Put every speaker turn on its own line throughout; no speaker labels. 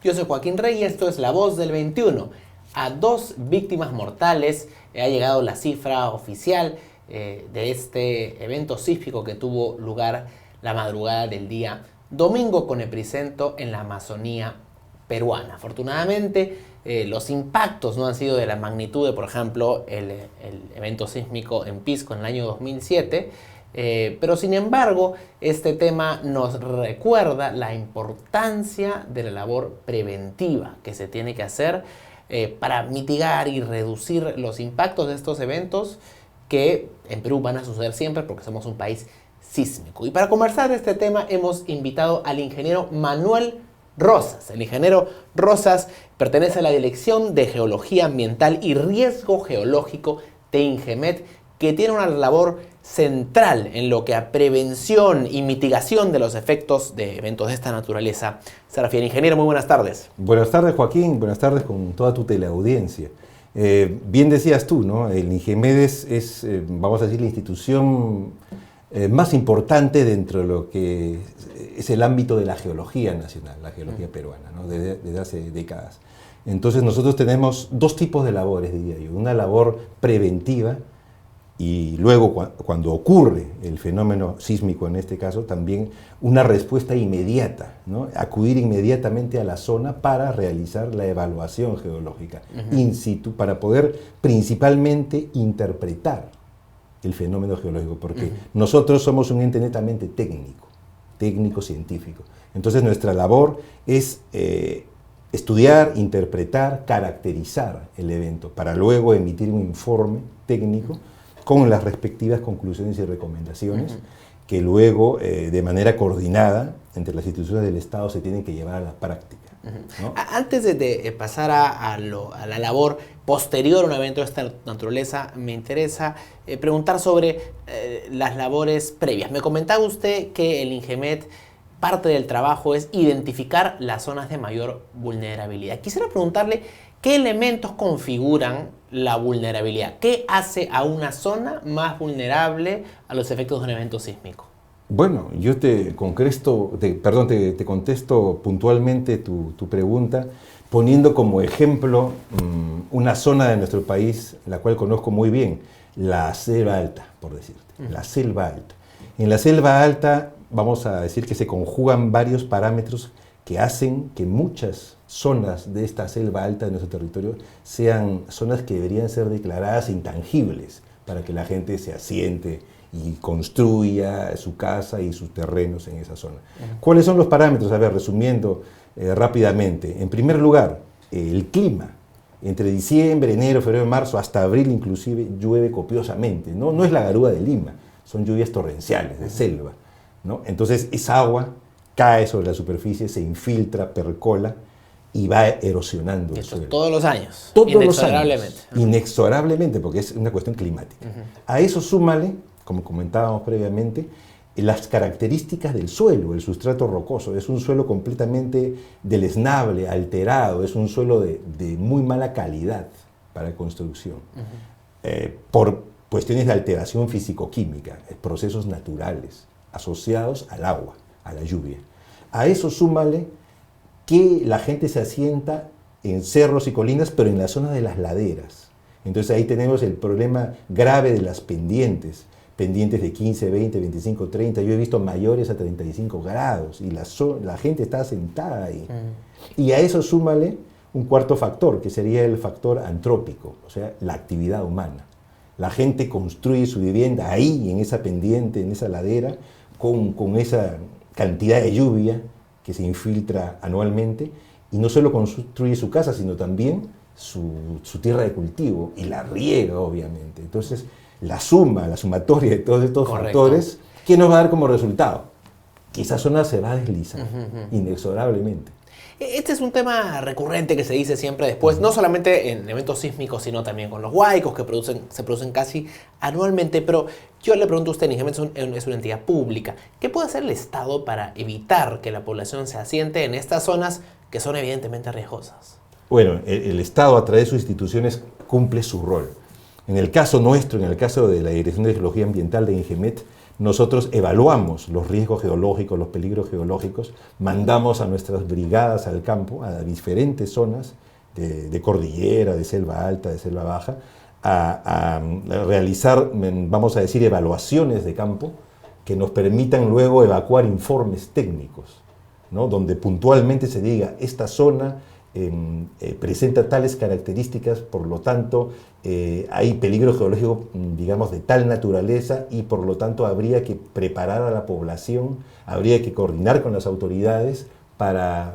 Yo soy Joaquín Rey y esto es La Voz del 21. A 2 víctimas mortales ha llegado la cifra oficial de este evento sísmico que tuvo lugar la madrugada del día domingo con epicentro en la Amazonía peruana. Afortunadamente, los impactos no han sido de la magnitud de, por ejemplo, el evento sísmico en Pisco en el año 2007, pero sin embargo, este tema nos recuerda la importancia de la labor preventiva que se tiene que hacer para mitigar y reducir los impactos de estos eventos que en Perú van a suceder siempre porque somos un país sísmico. Y para conversar de este tema hemos invitado al ingeniero Manuel Rosas. El ingeniero Rosas pertenece a la Dirección de Geología Ambiental y Riesgo Geológico de INGEMET, que tiene una labor central en lo que a prevención y mitigación de los efectos de eventos de esta naturaleza se refiere. Ingeniero, muy buenas tardes.
Buenas tardes, Joaquín. Buenas tardes con toda tu teleaudiencia. Bien decías tú, ¿no? El INGEMET es, vamos a decir, la institución más importante dentro de lo que es el ámbito de la geología nacional, la geología peruana, ¿no? Desde hace décadas. Entonces nosotros tenemos dos tipos de labores, diría yo. Una labor preventiva y luego cuando ocurre el fenómeno sísmico, en este caso, también una respuesta inmediata, ¿no? Acudir inmediatamente a la zona para realizar la evaluación geológica in situ, para poder principalmente interpretar el fenómeno geológico, porque nosotros somos un ente netamente técnico-científico. Entonces nuestra labor es estudiar, interpretar, caracterizar el evento, para luego emitir un informe técnico con las respectivas conclusiones y recomendaciones que luego, de manera coordinada entre las instituciones del Estado, se tienen que llevar a la práctica, ¿no?
Antes de pasar a la labor posterior a un evento de esta naturaleza, me interesa preguntar sobre las labores previas. Me comentaba usted que el INGEMET, parte del trabajo es identificar las zonas de mayor vulnerabilidad. Quisiera preguntarle qué elementos configuran la vulnerabilidad. ¿Qué hace a una zona más vulnerable a los efectos de un evento sísmico?
Bueno, yo te contesto puntualmente tu pregunta, poniendo como ejemplo una zona de nuestro país, la cual conozco muy bien, la selva alta, por decirte, la selva alta. En la selva alta vamos a decir que se conjugan varios parámetros que hacen que muchas zonas de esta selva alta de nuestro territorio sean zonas que deberían ser declaradas intangibles para que la gente se asiente y construya su casa y sus terrenos en esa zona. ¿Cuáles son los parámetros? A ver, resumiendo rápidamente. En primer lugar, el clima. Entre diciembre, enero, febrero, marzo, hasta abril inclusive llueve copiosamente. No es la Garúa de Lima, son lluvias torrenciales de selva, ¿no? Entonces esa agua cae sobre la superficie, se infiltra, percola y va erosionando el suelo.
Todos los años.
Inexorablemente. Inexorablemente, porque es una cuestión climática. A eso súmale, como comentábamos previamente, las características del suelo, el sustrato rocoso. Es un suelo completamente deleznable, alterado, es un suelo de muy mala calidad para construcción. Por cuestiones de alteración físico-química, procesos naturales asociados al agua, a la lluvia. A eso súmale que la gente se asienta en cerros y colinas, pero en la zona de las laderas. Entonces ahí tenemos el problema grave de las pendientes de 15, 20, 25, 30, yo he visto mayores a 35 grados, y la gente está asentada ahí. Y a eso súmale un cuarto factor, que sería el factor antrópico, o sea, la actividad humana. La gente construye su vivienda ahí, en esa pendiente, en esa ladera, con esa cantidad de lluvia que se infiltra anualmente, y no solo construye su casa, sino también su tierra de cultivo, y la riega, obviamente. Entonces, la sumatoria de todos estos factores, ¿qué nos va a dar como resultado? Que esa zona se va a deslizar inexorablemente.
Este es un tema recurrente que se dice siempre después, no solamente en eventos sísmicos, sino también con los huaicos que se producen casi anualmente. Pero yo le pregunto a usted, INGEMET es una entidad pública. ¿Qué puede hacer el Estado para evitar que la población se asiente en estas zonas que son evidentemente riesgosas?
Bueno, el Estado a través de sus instituciones cumple su rol. En el caso nuestro, en el caso de la Dirección de Geología Ambiental de INGEMET, nosotros evaluamos los riesgos geológicos, los peligros geológicos, mandamos a nuestras brigadas al campo, a diferentes zonas de cordillera, de selva alta, de selva baja, a realizar, vamos a decir, evaluaciones de campo que nos permitan luego evacuar informes técnicos, ¿no? Donde puntualmente se diga, esta zona presenta tales características, por lo tanto hay peligro geológico, digamos, de tal naturaleza, y por lo tanto habría que preparar a la población, habría que coordinar con las autoridades para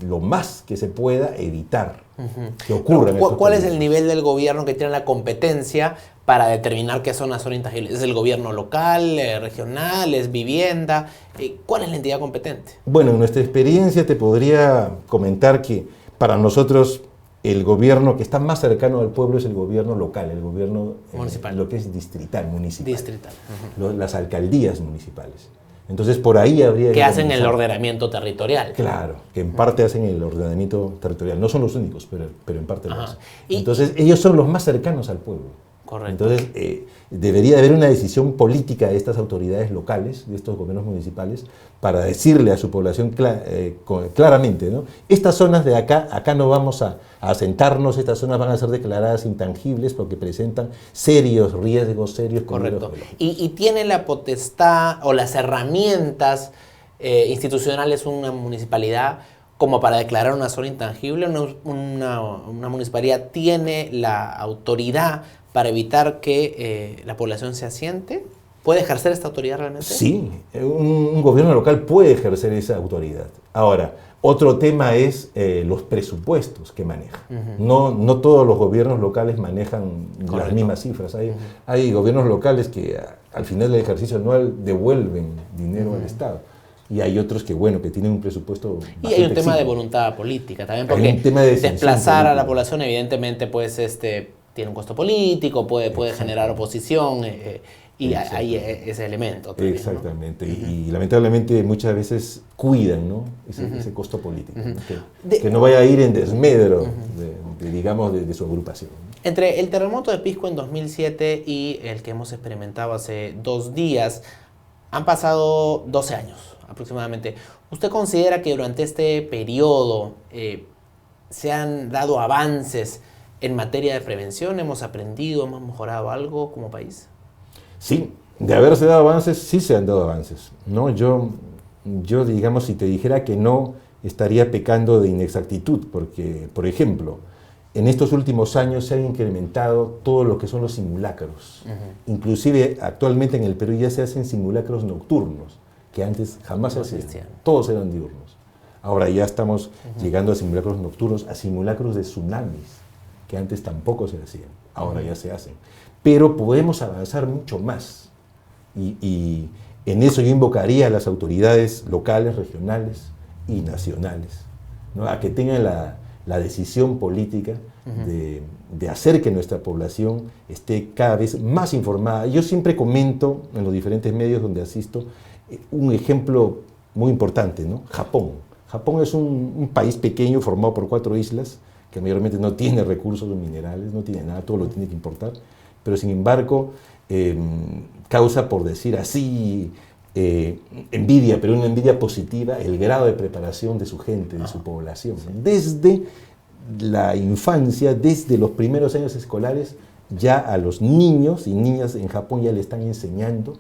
lo más que se pueda evitar que ocurra.
¿Cuál es el nivel del gobierno que tiene la competencia para determinar qué zonas son intangibles? ¿Es el gobierno local, regional, es vivienda? ¿Cuál es la entidad competente?
Bueno, en nuestra experiencia te podría comentar que para nosotros el gobierno que está más cercano al pueblo es el gobierno local, el gobierno municipal, lo que es distrital, municipal. Las alcaldías municipales. Entonces por ahí habría
que hacen el ordenamiento territorial.
Claro, que en parte hacen el ordenamiento territorial. No son los únicos, pero en parte lo hacen. Entonces ellos son los más cercanos al pueblo.
Correcto.
Entonces debería haber una decisión política de estas autoridades locales, de estos gobiernos municipales, para decirle a su población claramente, ¿no? Estas zonas de acá no vamos a asentarnos, estas zonas van a ser declaradas intangibles porque presentan serios riesgos, serios peligros.
Correcto. Y tiene la potestad o las herramientas institucionales una municipalidad como para declarar una zona intangible. Una municipalidad tiene la autoridad para evitar que la población se asiente. ¿Puede ejercer esta autoridad realmente?
Sí, un gobierno local puede ejercer esa autoridad. Ahora, otro tema es los presupuestos que maneja. No todos los gobiernos locales manejan las mismas cifras. Hay gobiernos locales que al final del ejercicio anual devuelven dinero al Estado. Y hay otros que, bueno, que tienen un presupuesto bastante
Y hay un tema
exiguo.
de voluntad política también, porque
hay un tema de
desplazar a la población evidentemente pues tiene un costo político, puede generar oposición, y hay ese elemento también,
exactamente, ¿no? Y lamentablemente muchas veces cuidan, ¿no? ese costo político, ¿no? Que no vaya a ir en desmedro digamos, de su agrupación.
Entre el terremoto de Pisco en 2007 y el que hemos experimentado hace 2 días, han pasado 12 años aproximadamente. ¿Usted considera que durante este periodo se han dado avances en materia de prevención? ¿Hemos aprendido, hemos mejorado algo como país?
Sí, de haberse dado avances, sí se han dado avances, ¿no? Yo digamos, si te dijera que no, estaría pecando de inexactitud, porque, por ejemplo, en estos últimos años se han incrementado todo lo que son los simulacros. Inclusive, actualmente en el Perú ya se hacen simulacros nocturnos, que antes jamás se hacían. Todos eran diurnos. Ahora ya estamos llegando a simulacros nocturnos, a simulacros de tsunamis, que antes tampoco se hacían. Ahora ya se hacen. Pero podemos avanzar mucho más. Y en eso yo invocaría a las autoridades locales, regionales y nacionales, ¿no? A que tengan la decisión política de hacer que nuestra población esté cada vez más informada. Yo siempre comento en los diferentes medios donde asisto un ejemplo muy importante, ¿no? Japón. Japón es un país pequeño formado por 4 islas que mayormente no tiene recursos minerales, no tiene nada, todo lo tiene que importar, pero sin embargo causa, por decir así, envidia, pero una envidia positiva, el grado de preparación de su gente, de su población. Desde la infancia, desde los primeros años escolares, ya a los niños y niñas en Japón ya le están enseñando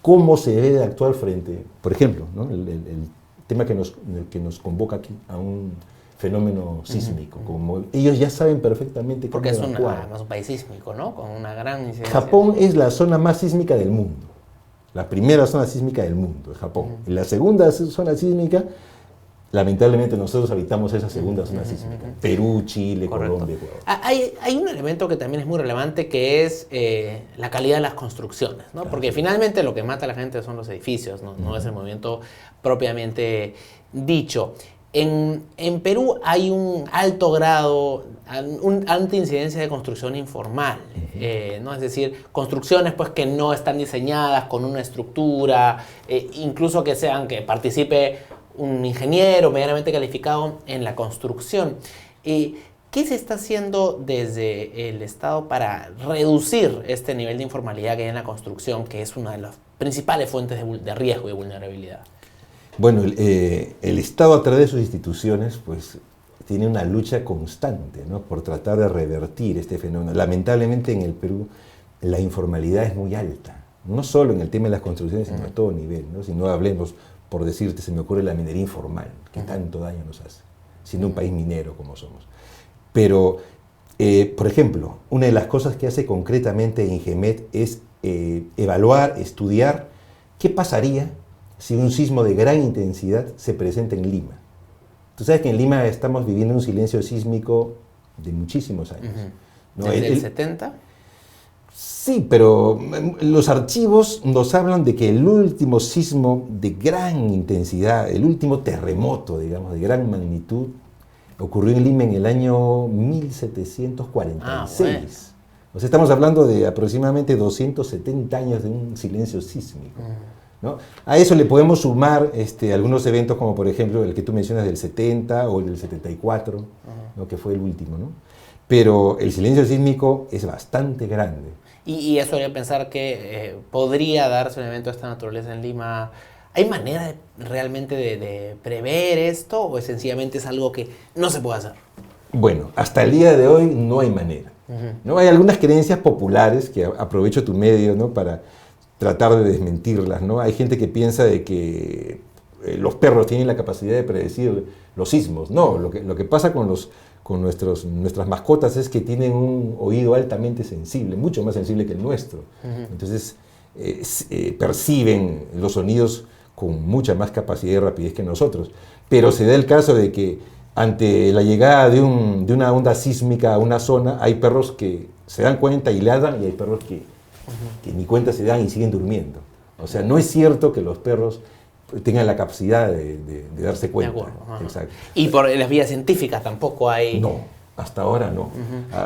cómo se debe actuar frente, por ejemplo, ¿no? el tema que nos convoca aquí a un fenómeno sísmico. Como ellos ya saben perfectamente cómo evacuar.
Porque es además un país sísmico, ¿no? Con una gran incidencia.
Japón es la zona más sísmica del mundo. La primera zona sísmica del mundo es Japón. Y la segunda zona sísmica, lamentablemente nosotros habitamos esa segunda zona sísmica. Perú, Chile,
Correcto.
Colombia, Ecuador.
Hay un elemento que también es muy relevante, que es la calidad de las construcciones, ¿no?
Claro.
Porque finalmente lo que mata a la gente son los edificios, no es el movimiento propiamente dicho. En Perú hay un alto grado, una alta incidencia de construcción informal, ¿no? Es decir, construcciones pues, que no están diseñadas con una estructura, incluso que participe un ingeniero medianamente calificado en la construcción. ¿Qué se está haciendo desde el Estado para reducir este nivel de informalidad que hay en la construcción, que es una de las principales fuentes de riesgo y vulnerabilidad?
Bueno, el Estado a través de sus instituciones, pues, tiene una lucha constante, ¿no?, por tratar de revertir este fenómeno. Lamentablemente en el Perú la informalidad es muy alta, no solo en el tema de las construcciones, sino a todo nivel, ¿no? Si no hablemos, por decirte, se me ocurre la minería informal, que tanto daño nos hace, siendo un país minero como somos. Pero, por ejemplo, una de las cosas que hace concretamente Ingemet es evaluar, estudiar qué pasaría si un sismo de gran intensidad se presenta en Lima. Tú sabes que en Lima estamos viviendo un silencio sísmico de muchísimos años, ¿no?
¿Desde el 70?
Sí, pero los archivos nos hablan de que el último sismo de gran intensidad, el último terremoto, digamos, de gran magnitud, ocurrió en Lima en el año 1746.
Bueno.
O sea, estamos hablando de aproximadamente 270 años de un silencio sísmico, ¿no? A eso le podemos sumar algunos eventos como por ejemplo el que tú mencionas del 70 o el del 74, ¿no?, que fue el último, ¿no? Pero el silencio sísmico es bastante grande.
Y eso haría pensar que podría darse un evento de esta naturaleza en Lima. ¿Hay manera realmente de prever esto o sencillamente es algo que no se puede hacer?
Bueno, hasta el día de hoy no hay manera, ¿no? Hay algunas creencias populares que aprovecho tu medio, ¿no?, para tratar de desmentirlas, ¿no? Hay gente que piensa de que los perros tienen la capacidad de predecir los sismos. No, lo que pasa con nuestras mascotas es que tienen un oído altamente sensible, mucho más sensible que el nuestro. Entonces perciben los sonidos con mucha más capacidad y rapidez que nosotros. Pero se da el caso de que ante la llegada de una onda sísmica a una zona, hay perros que se dan cuenta y ladran, y hay perros que ni cuenta se dan y siguen durmiendo. O sea, no es cierto que los perros tengan la capacidad de darse cuenta.
De acuerdo.
Exacto.
Y por las vías científicas tampoco hay...
No, hasta ahora no.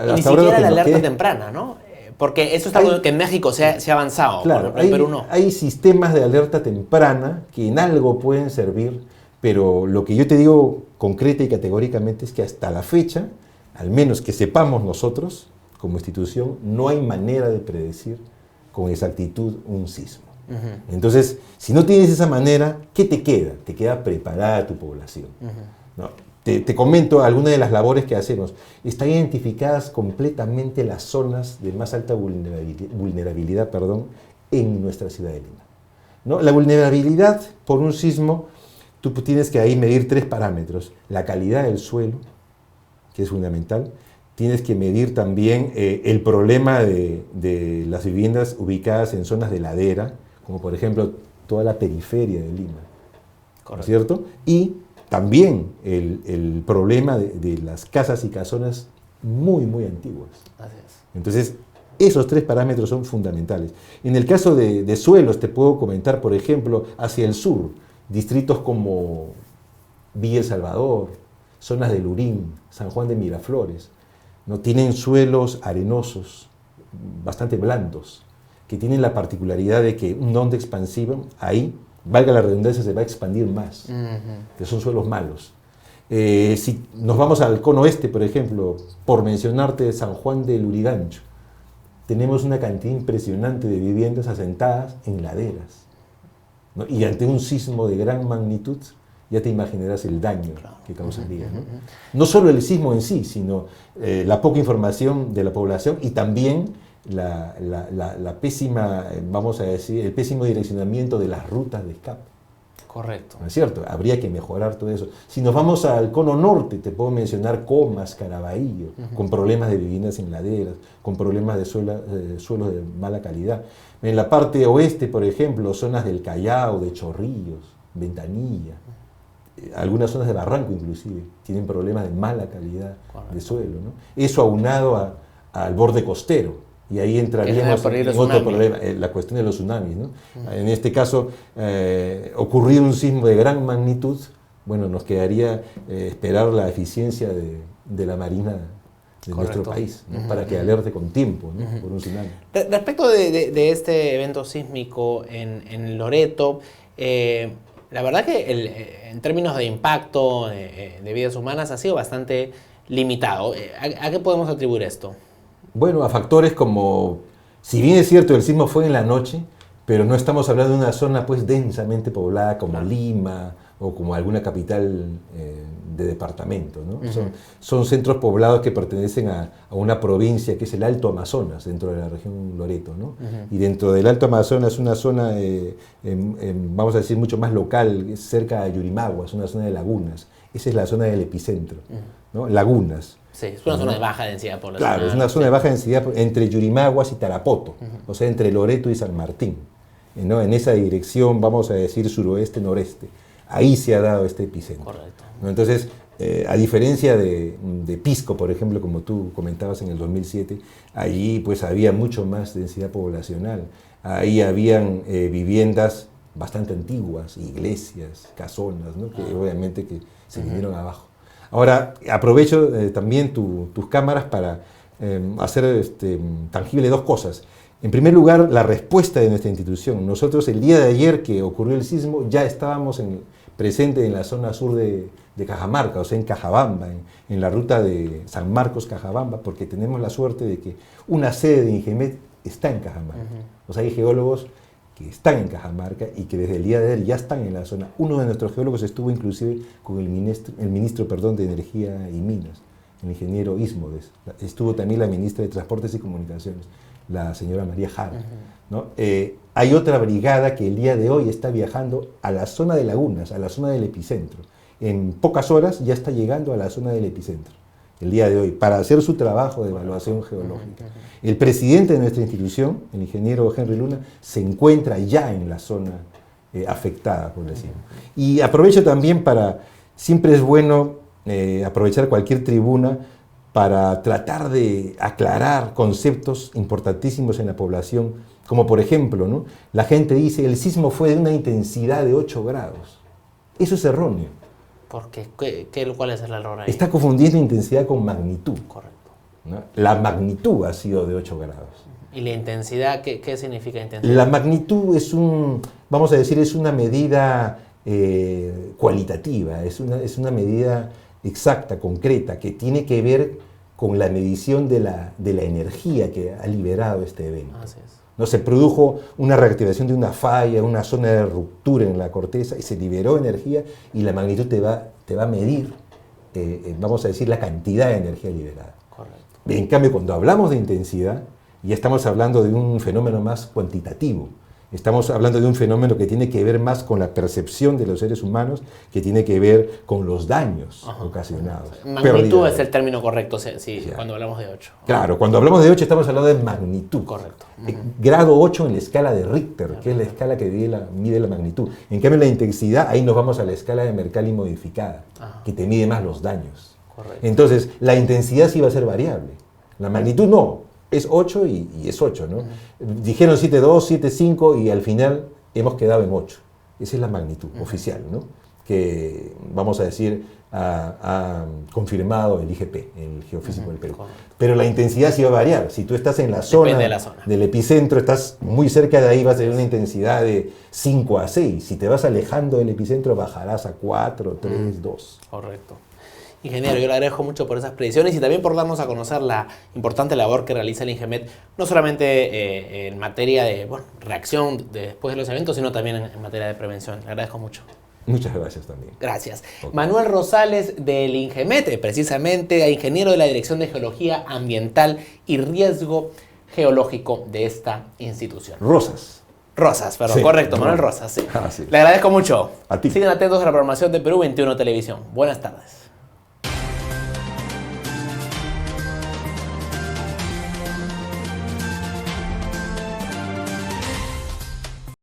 Y ni siquiera la alerta temprana, ¿no? Porque eso es algo que en México se ha avanzado,
claro,
en Perú no.
Hay sistemas de alerta temprana que en algo pueden servir, pero lo que yo te digo concreta y categóricamente es que hasta la fecha, al menos que sepamos nosotros, como institución, no hay manera de predecir con exactitud un sismo. Entonces, si no tienes esa manera, ¿qué te queda? Te queda preparada tu población, ¿no? Te comento algunas de las labores que hacemos. Están identificadas completamente las zonas de más alta vulnerabilidad, en nuestra ciudad de Lima, ¿no? La vulnerabilidad por un sismo, tú tienes que ahí medir 3 parámetros. La calidad del suelo, que es fundamental. Tienes que medir también el problema de las viviendas ubicadas en zonas de ladera, como por ejemplo toda la periferia de Lima, ¿no es cierto? Y también el problema de las casas y casonas muy, muy antiguas.
Así es.
Entonces, esos 3 parámetros son fundamentales. En el caso de suelos, te puedo comentar, por ejemplo, hacia el sur, distritos como Villa El Salvador, zonas de Lurín, San Juan de Miraflores, ¿no? Tienen suelos arenosos, bastante blandos, que tienen la particularidad de que una onda expansiva, ahí, valga la redundancia, se va a expandir más, que son suelos malos. Si nos vamos al cono oeste, por ejemplo, por mencionarte San Juan de Lurigancho, tenemos una cantidad impresionante de viviendas asentadas en laderas, ¿no? Y ante un sismo de gran magnitud, ya te imaginarás el daño que causaría, ¿no? No solo el sismo en sí, sino la poca información de la población y también la pésima, vamos a decir, el pésimo direccionamiento de las rutas de escape.
Correcto.
¿No es cierto? Habría que mejorar todo eso. Si nos vamos al cono norte, te puedo mencionar Comas, Caraballo, con problemas de viviendas en laderas, con problemas de suelos de mala calidad. En la parte oeste, por ejemplo, zonas del Callao, de Chorrillos, Ventanilla, algunas zonas de Barranco inclusive, tienen problemas de mala calidad de suelo, ¿no? Eso aunado al borde costero, y ahí entraríamos en otro problema, la cuestión de los tsunamis, ¿no? En este caso, ocurrir un sismo de gran magnitud, bueno, nos quedaría esperar la eficiencia de la Marina de nuestro país, ¿no? Para que alerte con tiempo, ¿no? Por un tsunami.
Respecto de este evento sísmico en Loreto, la verdad que en términos de impacto de vidas humanas ha sido bastante limitado. ¿A qué podemos atribuir esto?
Bueno, a factores como, si bien es cierto, el sismo fue en la noche, pero no estamos hablando de una zona pues densamente poblada como Lima o como alguna capital de departamento, ¿no? Son centros poblados que pertenecen a una provincia que es el Alto Amazonas, dentro de la región Loreto, ¿no? Y dentro del Alto Amazonas, una zona, vamos a decir, mucho más local, cerca de Yurimaguas, es una zona de lagunas. Esa es la zona del epicentro, ¿no? Lagunas.
Sí, es una zona de baja densidad poblacional.
Claro, es una zona de baja densidad entre Yurimaguas y Tarapoto, o sea, entre Loreto y San Martín, ¿no? En esa dirección, vamos a decir, suroeste-noreste. Ahí se ha dado este epicentro.
Correcto.
¿No? Entonces, a diferencia de Pisco, por ejemplo, como tú comentabas en el 2007, allí pues había mucho más densidad poblacional. Ahí habían viviendas bastante antiguas, iglesias, casonas, ¿no? Que obviamente que se vinieron abajo. Ahora, aprovecho también tus cámaras para hacer tangible dos cosas. En primer lugar, la respuesta de nuestra institución. Nosotros el día de ayer que ocurrió el sismo ya estábamos presentes en la zona sur de Cajamarca, o sea, en Cajabamba, en la ruta de San Marcos-Cajabamba, porque tenemos la suerte de que una sede de INGEMET está en Cajamarca. O sea, hay geólogos que están en Cajamarca y que desde el día de ayer ya están en la zona. Uno de nuestros geólogos estuvo inclusive con el ministro de Energía y Minas, el ingeniero Ismodes. Estuvo también la ministra de Transportes y Comunicaciones, la señora María Jara, ¿no? Hay otra brigada que el día de hoy está viajando a la zona de Lagunas, a la zona del epicentro. En pocas horas ya está llegando a la zona del epicentro, el día de hoy, para hacer su trabajo de evaluación geológica. El presidente de nuestra institución, el ingeniero Henry Luna, se encuentra ya en la zona afectada por el sismo. Y aprovecho también siempre es bueno aprovechar cualquier tribuna para tratar de aclarar conceptos importantísimos en la población, como por ejemplo, ¿no? La gente dice, el sismo fue de una intensidad de 8 grados. Eso es erróneo.
¿Por qué? ¿Cuál es el error ahí?
Está confundiendo intensidad con magnitud.
Correcto.
¿No? La magnitud ha sido de 8 grados.
¿Y la intensidad? ¿Qué significa intensidad?
La magnitud es vamos a decir, es una medida cualitativa, es una medida exacta, concreta, que tiene que ver con la medición de la energía que ha liberado este evento.
Así es.
¿No? Se produjo una reactivación de una falla, una zona de ruptura en la corteza y se liberó energía y la magnitud te va a medir, vamos a decir, la cantidad de energía liberada.
Correcto.
En cambio, cuando hablamos de intensidad, ya estamos hablando de un fenómeno más cuantitativo. Estamos hablando de un fenómeno que tiene que ver más con la percepción de los seres humanos, que tiene que ver con los daños ocasionados.
Magnitud es el término correcto, sí, cuando hablamos de 8.
Claro, cuando hablamos de 8 estamos hablando de magnitud.
Correcto.
Grado 8 en la escala de Richter, que es la escala que mide la magnitud. En cambio, la intensidad, ahí nos vamos a la escala de Mercalli modificada, que te mide más los daños.
Correcto.
Entonces, la intensidad sí va a ser variable. La magnitud no. Es 8 y es 8, ¿no? Dijeron 7.2, 7.5 y al final hemos quedado en 8. Esa es la magnitud oficial, ¿no? Que, vamos a decir, ha confirmado el IGP, el Geofísico del Perú. Pero la intensidad sí va a variar. Si tú estás en la zona del epicentro, estás muy cerca de ahí, vas a tener una intensidad de 5 a 6. Si te vas alejando del epicentro, bajarás a 4, 3, 2.
Correcto. Ingeniero, yo le agradezco mucho por esas predicciones y también por darnos a conocer la importante labor que realiza el INGEMET, no solamente en materia de reacción después de los eventos, sino también en materia de prevención. Le agradezco mucho.
Muchas gracias también.
Gracias. Okay. Manuel Rosales del INGEMET, precisamente ingeniero de la Dirección de Geología Ambiental y Riesgo Geológico de esta institución.
Rosas,
perdón, sí, correcto, Manuel Rosas. Sí.
Sí.
Le agradezco mucho.
A ti.
Sigan atentos a la programación de Perú 21 Televisión. Buenas tardes.